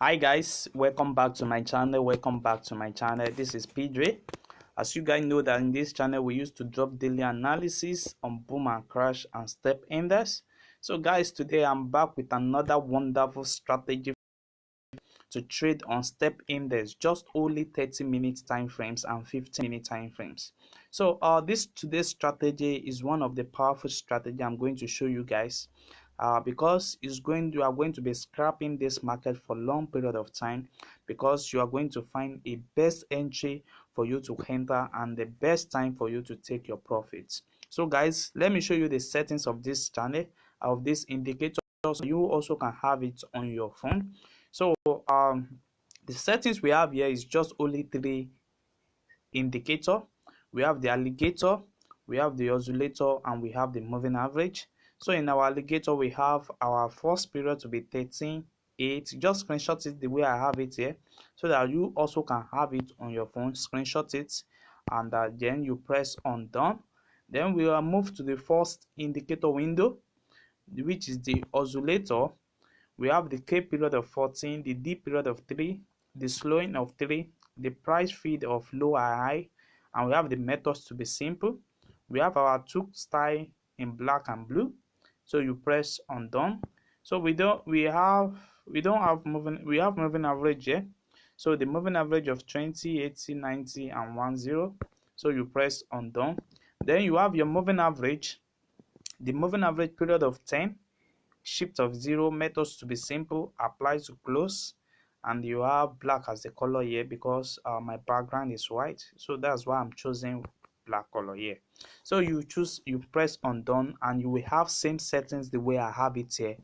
Hi guys, welcome back to my channel. This is Pedro. As you guys know that in this channel we used to drop daily analysis on boom and crash and step index. So guys, today I'm back with another wonderful strategy to trade on step index, just only 30-minute time frames and 15-minute time frames. So this today's strategy is one of the powerful strategy I'm going to show you guys, because you are going to be scrapping this market for long period of time, because you are going to find a best entry for you to enter and the best time for you to take your profits. So guys, let me show you the settings of this channel, of this indicator, so you also can have it on your phone. So the settings we have here is just only three indicator. We have the alligator, we have the oscillator, and we have the moving average. So in our alligator, we have our first period to be 13.8. Just screenshot it the way I have it here, so that you also can have it on your phone. Screenshot it, and then you press on done. Then we will move to the first indicator window, which is the oscillator. We have the K period of 14, the D period of 3, the slowing of 3, the price feed of low and high, and we have the methods to be simple. We have our two style in black and blue. So you press on done. So we have moving average here. So the moving average of 20, 80, 90, and 10. So you press on done. Then you have your moving average, the moving average period of 10, shift of 0, methods to be simple, apply to close, and you have black as the color here because my background is white, so that's why I'm choosing black color here. So you press on done, and you will have same settings the way I have it here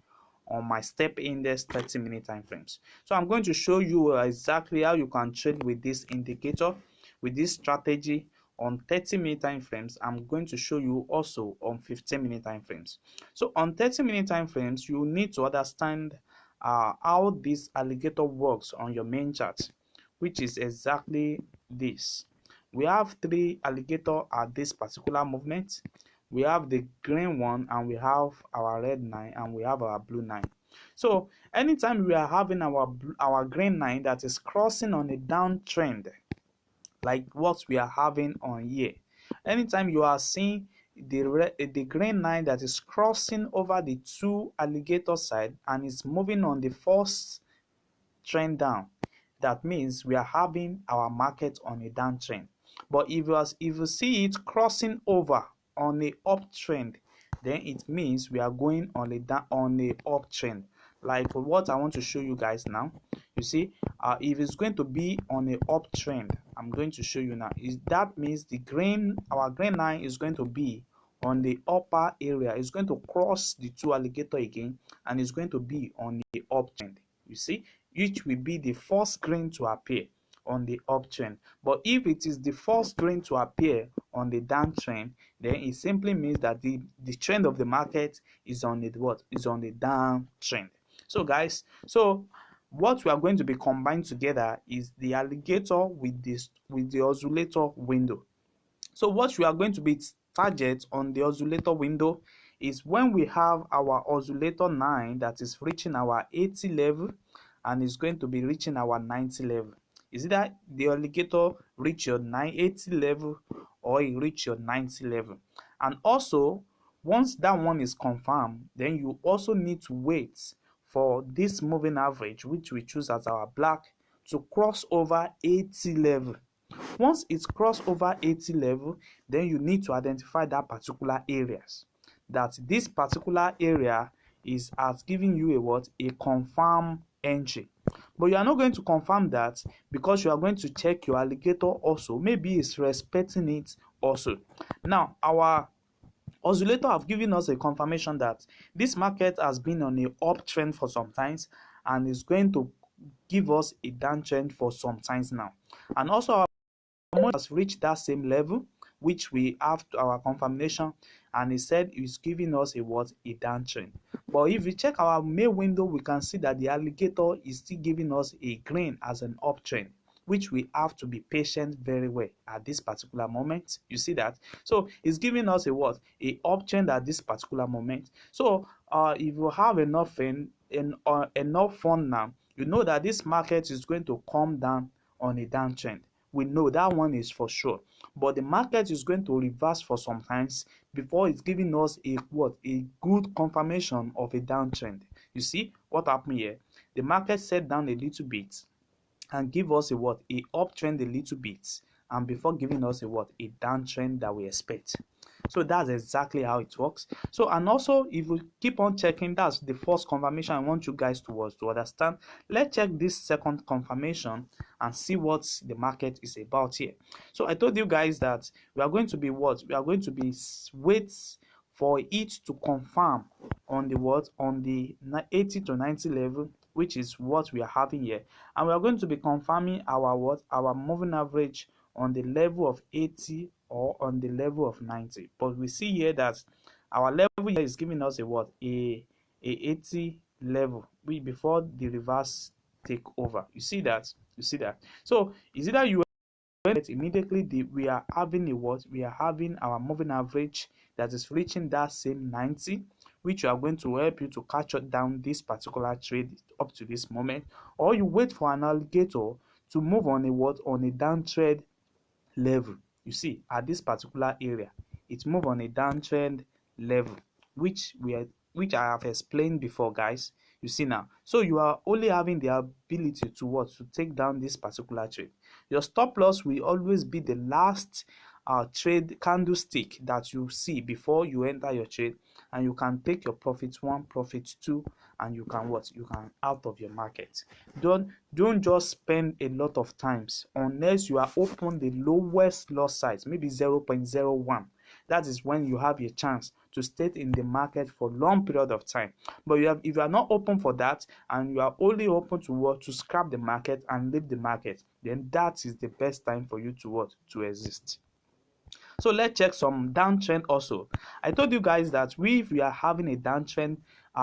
on my step index 30-minute time frames. So I'm going to show you exactly how you can trade with this indicator, with this strategy on 30-minute time frames. I'm going to show you also on 15-minute time frames. So on 30-minute time frames, you need to understand how this alligator works on your main chart, which is exactly this. We have three alligator at this particular movement. We have the green one, and we have our red line, and we have our blue line. So anytime we are having our green line that is crossing on a downtrend, like what we are having on here, anytime you are seeing the green line that is crossing over the two alligator side and is moving on the first trend down, that means we are having our market on a downtrend. But if you see it crossing over on a uptrend, then it means we are going on a uptrend. Like what I want to show you guys now. You see, if it's going to be on a uptrend, I'm going to show you now. That means our green line is going to be on the upper area. It's going to cross the two alligator again, and it's going to be on the uptrend. You see, which will be the first green to appear on the uptrend. But if it is the first green to appear on the downtrend, then it simply means that the trend of the market is on the downtrend. So guys, what we are going to be combined together is the alligator with the oscillator window. So what we are going to be target on the oscillator window is when we have our oscillator 9 that is reaching our 80 level and is going to be reaching our 90 level. Is it that the alligator reach your 980 level or it reach your 90 level? And also, once that one is confirmed, then you also need to wait for this moving average, which we choose as our black, to cross over 80 level. Once it's crossed over 80 level, then you need to identify that particular areas. That this particular area is as giving you a confirm entry. But you are not going to confirm that, because you are going to check your alligator also. Maybe it's respecting it also. Now, our oscillator have given us a confirmation that this market has been on a uptrend for some times and is going to give us a downtrend for some times now. And also our has reached that same level, which we have to our confirmation, and it said it's giving us a downtrend. But if we check our main window, we can see that the alligator is still giving us a green as an uptrend, which we have to be patient very well at this particular moment. You see that? So it's giving us a uptrend at this particular moment. So if you have enough fun now, you know that this market is going to come down on a downtrend. We know that one is for sure, but the market is going to reverse for some times before it's giving us a good confirmation of a downtrend. You see what happened here? The market set down a little bit and give us a uptrend a little bit, and before giving us a downtrend that we expect. So that's exactly how it works. So, and also if we keep on checking, that's the first confirmation I want you guys to understand. Let's check this second confirmation and see what the market is about here. So I told you guys that we are going to be wait for it to confirm on the 80 to 90 level, which is what we are having here, and we are going to be confirming our moving average on the level of 80 or on the level of 90. But we see here that our level here is giving us a 80 level before the reverse take over. You see that? So is either you immediately we are having our moving average that is reaching that same 90, which are going to help you to catch down this particular trade up to this moment, or you wait for an alligator to move on a downtrend level. You see, at this particular area, it move on a downtrend level, which I have explained before, guys. You see now, so you are only having the ability to take down this particular trade. Your stop loss will always be the last trade candlestick that you see before you enter your trade, and you can take your profit 1, profit 2, and you can out of your market. Don't just spend a lot of times unless you are open the lowest loss size, maybe 0.01. That is when you have a chance to stay in the market for long period of time. But if you are not open for that, and you are only open to scrap the market and leave the market, then that is the best time for you to exist. So let's check some downtrend also. I told you guys that if we are having a downtrend,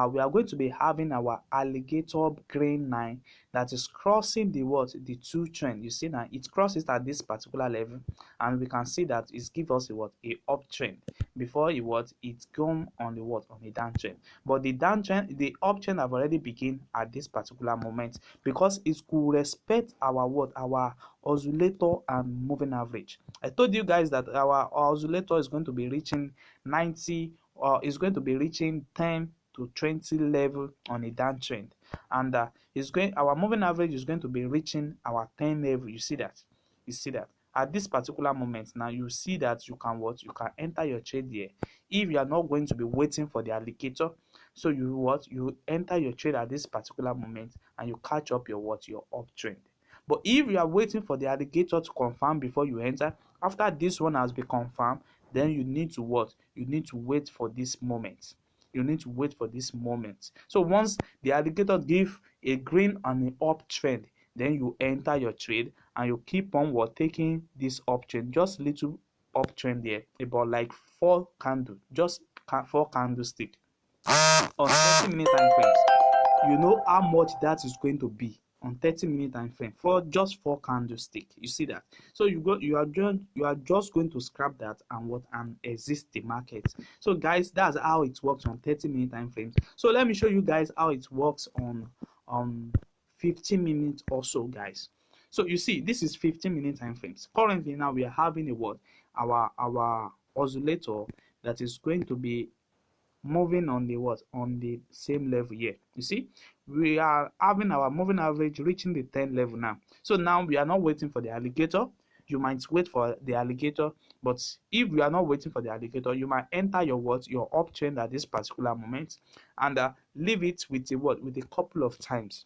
we are going to be having our alligator green line that is crossing the two trend. You see now it crosses at this particular level, and we can see that it gives us a uptrend before it come on a downtrend. But the uptrend have already begin at this particular moment, because it could respect our oscillator and moving average. I told you guys that our oscillator is going to be reaching 90, or is going to be reaching 10 to 20 level on a downtrend, and our moving average is going to be reaching our 10 level. You see that at this particular moment. Now you see that you can enter your trade here if you are not going to be waiting for the alligator. So you enter your trade at this particular moment, and you catch up your uptrend. But if you are waiting for the alligator to confirm before you enter, after this one has been confirmed, then you need to wait for this moment. So once the alligator give a green and an uptrend, then you enter your trade, and you keep on taking this uptrend, just little uptrend there, about like 4 candle, just 4 candlestick on 30-minute time frames. You know how much that is going to be on 30-minute time frame for just 4 candlestick. You see that? So you are just going to scrap that and exist the market. So guys, that's how it works on 30-minute time frames. So let me show you guys how it works on 15 minutes or so, guys. So you see, this is 15-minute time frames. Currently now we are having our oscillator that is going to be moving on the same level here. You see, we are having our moving average reaching the 10 level now. So now we are not waiting for the alligator. You might wait for the alligator, but if you are not waiting for the alligator, you might enter your uptrend at this particular moment, and leave it with a couple of times.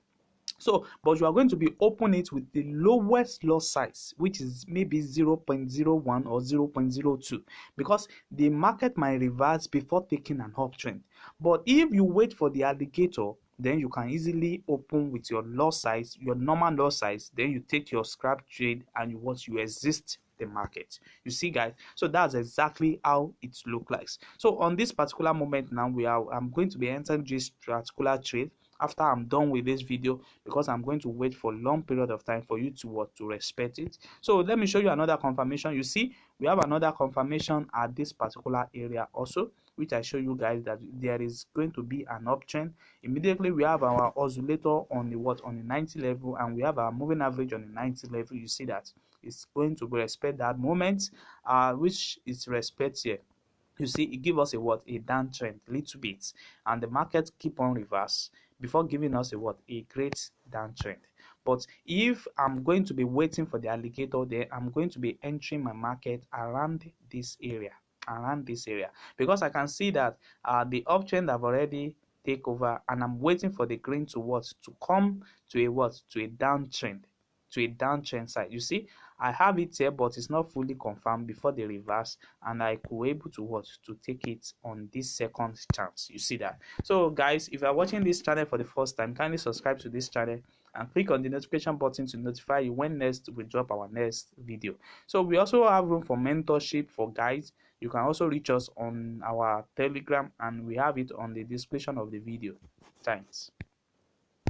So, but you are going to be open it with the lowest loss size, which is maybe 0.01 or 0.02, because the market might reverse before taking an uptrend. But if you wait for the alligator, then you can easily open with your loss size, your normal loss size. Then you take your scrap trade, and you exist the market. You see, guys, so that's exactly how it looks like. So on this particular moment now, I'm going to be entering this particular trade after I'm done with this video, because I'm going to wait for a long period of time for you to respect it. So let me show you another confirmation. You see, we have another confirmation at this particular area also, which I show you guys that there is going to be an uptrend. Immediately we have our oscillator on the what, on the 90 level, and we have our moving average on the 90 level. You see that it's going to respect that moment, which is respect here. You see, it give us a what, a downtrend little bit, and the market keep on reverse before giving us a what, a great downtrend. But if I'm going to be waiting for the alligator, then I'm going to be entering my market around this area, because I can see that the uptrend have already take over, and I'm waiting for the green to what, to come to a what, to a downtrend, side. You see, I have it here, but it's not fully confirmed before the reverse, and I could able to what, to take it on this second chance. You see that? So guys, if you are watching this channel for the first time, kindly subscribe to this channel and click on the notification button to notify you when next we drop our next video. So we also have room for mentorship for guys. You can also reach us on our Telegram, and we have it on the description of the video. Thanks.